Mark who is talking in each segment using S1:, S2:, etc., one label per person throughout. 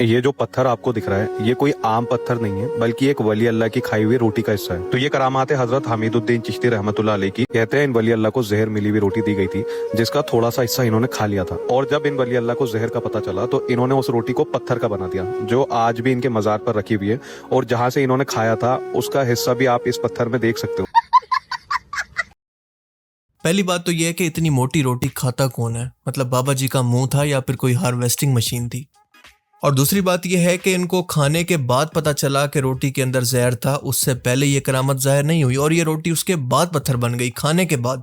S1: یہ جو پتھر آپ کو دکھ رہا ہے یہ کوئی عام پتھر نہیں ہے بلکہ ایک ولی اللہ کی کھائی ہوئی روٹی کا حصہ ہے۔ تو یہ کرامات حضرت حمید الدین چشتی رحمۃ اللہ علیہ کی۔ کہتے ہیں ان ولی اللہ کو زہر ملی ہوئی روٹی دی گئی تھی جس کا تھوڑا سا حصہ انہوں نے کھا لیا تھا، اور جب ان ولی اللہ کو زہر کا پتہ چلا تو انہوں نے اس روٹی کو پتھر کا بنا دیا جو آج بھی ان کے مزار پر رکھی ہوئی ہے، اور جہاں سے انہوں نے کھایا تھا اس کا حصہ بھی آپ اس پتھر میں دیکھ سکتے ہو۔
S2: پہلی بات تو یہ ہے کہ اتنی موٹی روٹی کھاتا کون ہے؟ مطلب بابا جی کا منہ تھا یا پھر کوئی ہارویسٹنگ مشین تھی؟ اور دوسری بات یہ ہے کہ ان کو کھانے کے بعد پتہ چلا کہ روٹی کے اندر زہر تھا، اس سے پہلے یہ کرامت ظاہر نہیں ہوئی، اور یہ روٹی اس کے بعد پتھر بن گئی، کھانے کے بعد۔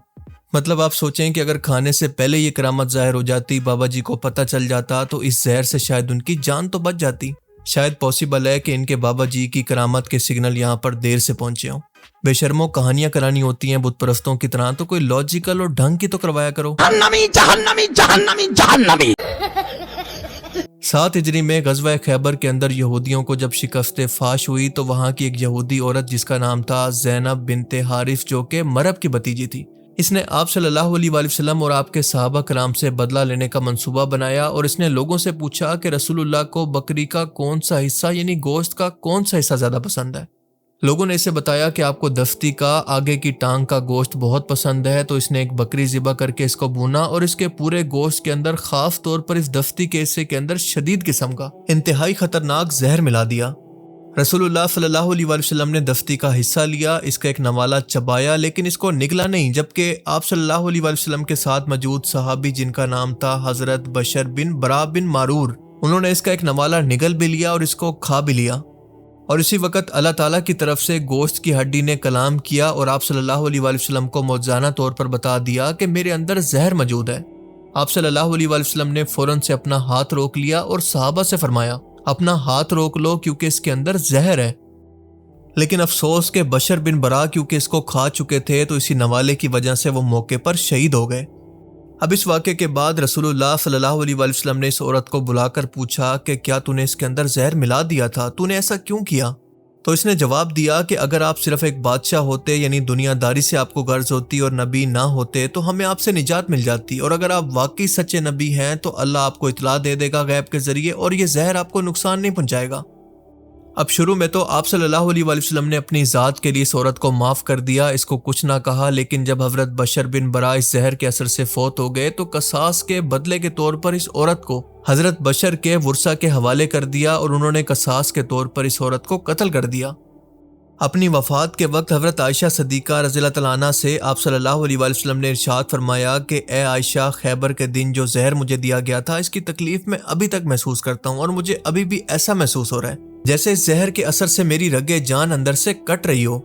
S2: مطلب آپ سوچیں کہ اگر کھانے سے پہلے یہ کرامت ظاہر ہو جاتی، بابا جی کو پتہ چل جاتا تو اس زہر سے شاید ان کی جان تو بچ جاتی۔ شاید پاسبل ہے کہ ان کے بابا جی کی کرامت کے سگنل یہاں پر دیر سے پہنچے ہوں۔ بے شرموں، کہانیاں کرانی ہوتی ہیں بت پرستوں کی طرح تو کوئی لاجیکل اور ڈھنگ کی تو کروایا کرو۔
S3: جہنمی جہنمی جہنمی جہنمی۔
S2: 7 ہجری میں غزوہ خیبر کے اندر یہودیوں کو جب شکست فاش ہوئی تو وہاں کی ایک یہودی عورت جس کا نام تھا زینب بنت حارث، جو کہ مرب کی بھتیجی تھی، اس نے آپ صلی اللہ علیہ وآلہ وسلم اور آپ کے صحابہ کرام سے بدلہ لینے کا منصوبہ بنایا، اور اس نے لوگوں سے پوچھا کہ رسول اللہ کو بکری کا کون سا حصہ یعنی گوشت کا کون سا حصہ زیادہ پسند ہے۔ لوگوں نے اسے بتایا کہ آپ کو دستی کا آگے کی ٹانگ کا گوشت بہت پسند ہے، تو اس نے ایک بکری ذبح کر کے اس کو بھونا، اور اس کے پورے گوشت کے اندر خاص طور پر اس دستی کے حصے کے اندر شدید قسم کا انتہائی خطرناک زہر ملا دیا۔ رسول اللہ صلی اللہ علیہ وآلہ وسلم نے دستی کا حصہ لیا، اس کا ایک نوالا چبایا، لیکن اس کو نگلا نہیں، جبکہ آپ صلی اللہ علیہ وآلہ وسلم کے ساتھ موجود صحابی جن کا نام تھا حضرت بشر بن برا بن معرور، انہوں نے اس کا ایک نوالا نگل بھی لیا اور اس کو کھا بھی لیا۔ اور اسی وقت اللہ تعالیٰ کی طرف سے گوشت کی ہڈی نے کلام کیا اور آپ صلی اللہ علیہ وآلہ وسلم کو معجزانہ طور پر بتا دیا کہ میرے اندر زہر موجود ہے۔ آپ صلی اللہ علیہ وآلہ وسلم نے فوراً سے اپنا ہاتھ روک لیا اور صحابہ سے فرمایا اپنا ہاتھ روک لو کیونکہ اس کے اندر زہر ہے۔ لیکن افسوس کہ بشر بن برا کیونکہ اس کو کھا چکے تھے تو اسی نوالے کی وجہ سے وہ موقع پر شہید ہو گئے۔ اب اس واقعے کے بعد رسول اللہ صلی اللہ علیہ وآلہ وسلم نے اس عورت کو بلا کر پوچھا کہ کیا تو نے اس کے اندر زہر ملا دیا تھا؟ تو نے ایسا کیوں کیا؟ تو اس نے جواب دیا کہ اگر آپ صرف ایک بادشاہ ہوتے یعنی دنیا داری سے آپ کو غرض ہوتی اور نبی نہ ہوتے تو ہمیں آپ سے نجات مل جاتی، اور اگر آپ واقعی سچے نبی ہیں تو اللہ آپ کو اطلاع دے دے گا غیب کے ذریعے، اور یہ زہر آپ کو نقصان نہیں پہنچائے گا۔ اب شروع میں تو آپ صلی اللہ علیہ وآلہ وسلم نے اپنی ذات کے لیے اس عورت کو معاف کر دیا، اس کو کچھ نہ کہا، لیکن جب حضرت بشر بن برا اس زہر کے اثر سے فوت ہو گئے تو قصاص کے بدلے کے طور پر اس عورت کو حضرت بشر کے ورثہ کے حوالے کر دیا، اور انہوں نے قصاص کے طور پر اس عورت کو قتل کر دیا۔ اپنی وفات کے وقت حضرت عائشہ صدیقہ رضی اللہ تعالیٰ عنہ سے آپ صلی اللہ علیہ وآلہ وسلم نے ارشاد فرمایا کہ اے عائشہ، خیبر کے دن جو زہر مجھے دیا گیا تھا اس کی تکلیف میں ابھی تک محسوس کرتا ہوں، اور مجھے ابھی بھی ایسا محسوس ہو رہا ہے جیسے اس زہر کے اثر سے میری رگے جان اندر سے کٹ رہی ہو۔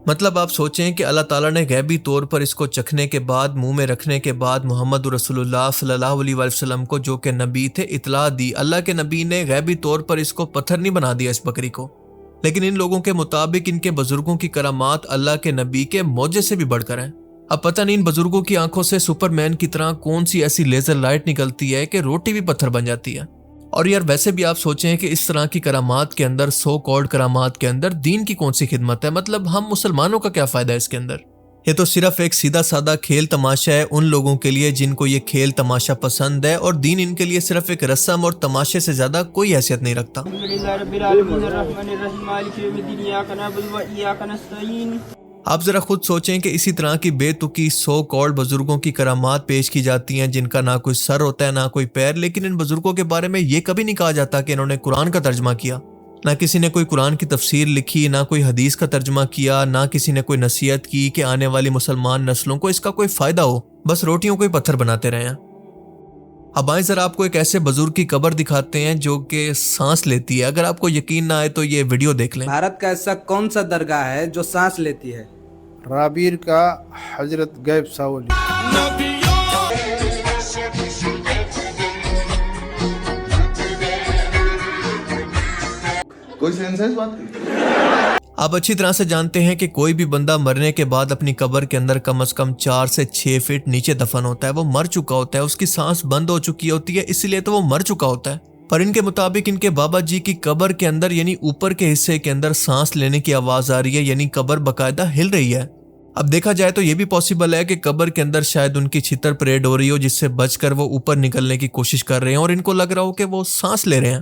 S2: مطلب آپ سوچیں کہ اللہ تعالیٰ نے غیبی طور پر اس کو چکھنے کے بعد، منہ میں رکھنے کے بعد محمد رسول اللہ صلی اللہ علیہ وآلہ وسلم کو جو کہ نبی تھے اطلاع دی۔ اللہ کے نبی نے غیبی طور پر اس کو پتھر نہیں بنا دیا اس بکری کو، لیکن ان لوگوں کے مطابق ان کے بزرگوں کی کرامات اللہ کے نبی کے معجزے سے بھی بڑھ کر ہیں۔ اب پتہ نہیں ان بزرگوں کی آنکھوں سے سپر مین کی طرح کون سی ایسی لیزر لائٹ نکلتی ہے کہ روٹی بھی پتھر بن جاتی ہے۔ اور یار ویسے بھی آپ سوچیں کہ اس طرح کی کرامات کے اندر، سو کالڈ کرامات کے اندر دین کی کون سی خدمت ہے؟ مطلب ہم مسلمانوں کا کیا فائدہ ہے اس کے اندر؟ یہ تو صرف ایک سیدھا سادہ کھیل تماشا ہے ان لوگوں کے لیے جن کو یہ کھیل تماشا پسند ہے، اور دین ان کے لیے صرف ایک رسم اور تماشے سے زیادہ کوئی حیثیت نہیں رکھتا۔ آپ ذرا خود سوچیں کہ اسی طرح کی بے تکی سو کالڈ بزرگوں کی کرامات پیش کی جاتی ہیں جن کا نہ کوئی سر ہوتا ہے نہ کوئی پیر، لیکن ان بزرگوں کے بارے میں یہ کبھی نہیں کہا جاتا کہ انہوں نے قرآن کا ترجمہ کیا، نہ کسی نے کوئی قرآن کی تفسیر لکھی، نہ کوئی حدیث کا ترجمہ کیا، نہ کسی نے کوئی نصیحت کی کہ آنے والی مسلمان نسلوں کو اس کا کوئی فائدہ ہو، بس روٹیوں کو ہی پتھر بناتے رہے ہیں۔ اب آئیں ذرا آپ کو ایک ایسے بزرگ کی قبر دکھاتے ہیں جو کہ سانس لیتی ہے۔ اگر آپ کو یقین نہ آئے تو یہ ویڈیو دیکھ لیں۔
S4: بھارت کا ایسا کون سا درگاہ ہے جو سانس لیتی ہے؟
S5: رابیر کا حضرت غیب ساولی۔
S6: کوئی سینس ہے اس بات کی؟
S2: آپ اچھی طرح سے جانتے ہیں کہ کوئی بھی بندہ مرنے کے بعد اپنی قبر کے اندر کم از کم 4 سے 6 فٹ نیچے دفن ہوتا ہے، وہ مر چکا ہوتا ہے، اس کی سانس بند ہو چکی ہوتی ہے، اسی لیے تو وہ مر چکا ہوتا ہے۔ پر ان کے مطابق ان کے بابا جی کی قبر کے اندر یعنی اوپر کے حصے کے اندر سانس لینے کی آواز آ رہی ہے، یعنی قبر باقاعدہ ہل رہی ہے۔ اب دیکھا جائے تو یہ بھی پاسبل ہے کہ قبر کے اندر شاید ان کی چھتر پریڈ ہو رہی ہو جس سے بچ کر وہ اوپر نکلنے کی کوشش کر رہے ہیں اور ان کو لگ رہا ہو کہ وہ سانس لے رہے ہیں۔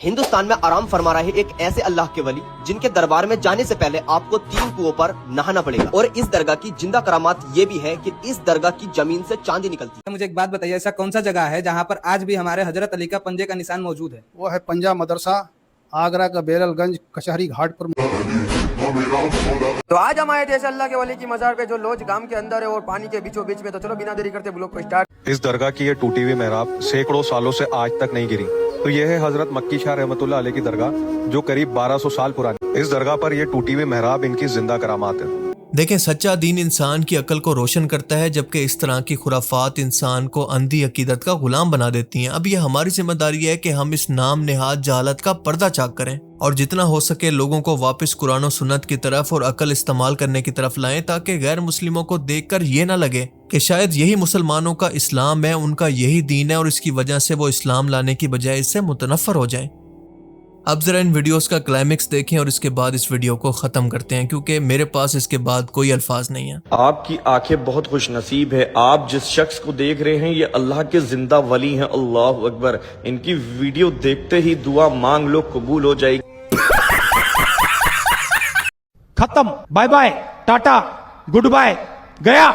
S7: ہندوستان میں آرام فرما رہے ایک ایسے اللہ کے ولی جن کے دربار میں جانے سے پہلے آپ کو 3 کنووں پر نہانا پڑے گا، اور اس درگاہ کی زندہ کرامات یہ بھی ہے کہ اس درگاہ کی زمین سے چاندی نکلتی ہے۔
S4: مجھے ایک بات بتائیے، ایسا کون سا جگہ ہے جہاں پر آج بھی ہمارے حضرت علی کا پنجے کا نشان موجود ہے؟
S5: وہ ہے پنجاب مدرسہ، آگرہ کا بیرل گنج کچہری گھاٹ پر۔
S8: تو آج ہم آئے تھے ایسے اللہ کے ولی کی مزار پہ جو لوج گام کے اندر ہے اور پانی کے بیچوں بیچ میں۔ تو چلو بنا دیری کرتے بلاگ کو اسٹارٹ۔
S1: اس درگاہ کی یہ ٹوٹی ہوئی محراب سینکڑوں سالوں سے آج تک نہیں گری۔ تو یہ ہے حضرت مکی شاہ رحمۃ اللہ علیہ کی درگاہ جو قریب 1200 سال پرانی۔ اس درگاہ پر یہ ٹوٹی ہوئی محراب ان کی زندہ کرامات ہے۔
S2: دیکھیں، سچا دین انسان کی عقل کو روشن کرتا ہے، جبکہ اس طرح کی خرافات انسان کو اندھی عقیدت کا غلام بنا دیتی ہیں۔ اب یہ ہماری ذمہ داری ہے کہ ہم اس نام نہاد جہالت کا پردہ چاک کریں اور جتنا ہو سکے لوگوں کو واپس قرآن و سنت کی طرف اور عقل استعمال کرنے کی طرف لائیں، تاکہ غیر مسلموں کو دیکھ کر یہ نہ لگے کہ شاید یہی مسلمانوں کا اسلام ہے، ان کا یہی دین ہے، اور اس کی وجہ سے وہ اسلام لانے کی بجائے اس سے متنفر ہو جائیں۔ اب ذرا ان ویڈیوز کا کلائمیکس دیکھیں اور اس کے بعد اس ویڈیو کو ختم کرتے ہیں، کیونکہ میرے پاس اس کے بعد کوئی الفاظ نہیں ہیں۔
S9: آپ کی آنکھیں بہت خوش نصیب ہے، آپ جس شخص کو دیکھ رہے ہیں یہ اللہ کے زندہ ولی ہیں۔ اللہ اکبر، ان کی ویڈیو دیکھتے ہی دعا مانگ لو قبول ہو جائے گی۔
S3: ختم، bye bye, tata, goodbye, گیا۔